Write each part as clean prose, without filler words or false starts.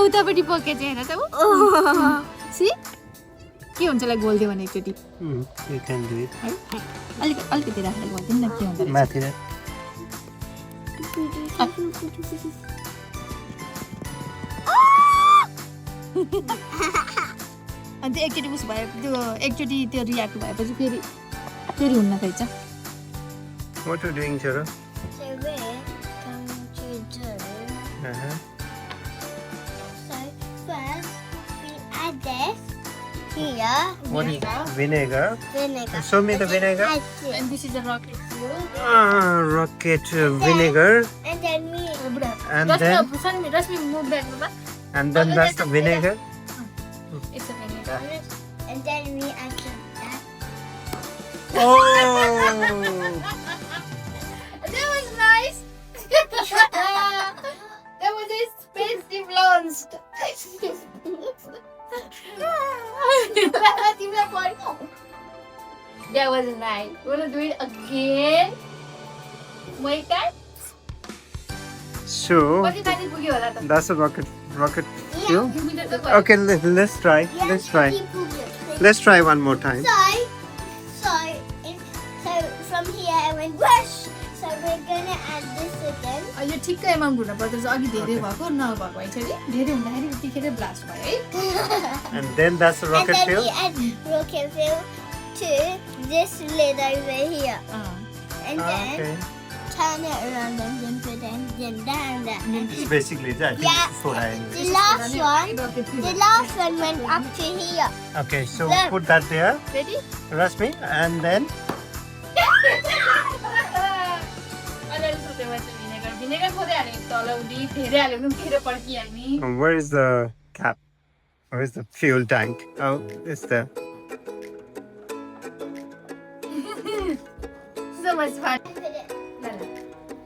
उतापट्टि पकेछ हेर त उ सी के हुन्छ लाई गोल्दियो भने एकचोटि You can do it. अलिकति राख्दै गोल्दिनु न के हुन्छ माथि र अनि त्यो एकचोटि उस भयो त्यो एकचोटि त्यो रियाक्ट भएपछि फेरि फेरि हुन्न खैछ What are you doing, Chara? So we're going to do. So first we add this here. What is vinegar? Vinegar. Show me the vinegar. Add it. and this is a rocket fuel Rocket vinegar. And then we And then Rasmi move that baba and then that's the vinegar. it's a vinegar and then we add that. Oh! that was nice that was expensive launched that was nice wanna do it again wait that So कति पानी पुग्यो होला त that's a rocket fuel. Give me the question. Okay, let's try. Yeah, Let's try. keep moving. Let's try one more time. So from here it went whoosh. So we're gonna add this again. यो ठिक्कै amount हुन पर्छ अघि धेरै भएको नभएको है चाहिँ धेरै हुँदाखेरि त्यतिखेरै ब्लास्ट भयो है And then that's the And rocket then fuel. we add rocket fuel to this lid over here. And then Okay. turn it around and then put it then down there. It's basically that. I think Yeah. it's soda anyway. The last one went up to here. Okay, so Then- put that there, ready Rasmi, and then vinegar खोदै हाल्यो तल उडी धेरै हाल्यो भने फेरि पड्किहाल्ने where is the cap? Where is the fuel tank? Oh, it's there. so much fun Put it.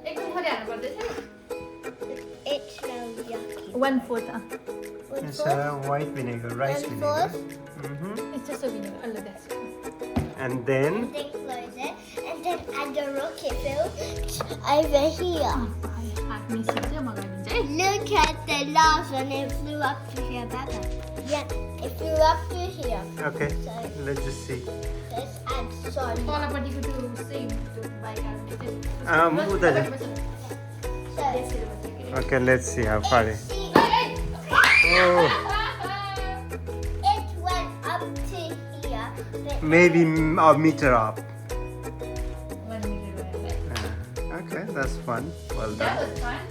एकदम खोदै हाल्नु पर्दैछ It smells yucky. 1/4 It's white vinegar, rice vinegar. 1/4. it's just a vinegar Allah that's And then And then close it. And then add the rocket fuel over here. हात मिसिन्छ मगाइदिन्छ है Look at the last one. It flew up to here, Baba. Yeah, it flew up to here. okay, let's just see. Let's add salt. तलपट्टिको त्यो same त्यो bicarbonate उता जा. So, Okay, let's see how far it. see, Oh, it went up to here. But maybe a meter up. 1 meter Okay, that's fun. Well that done. was fun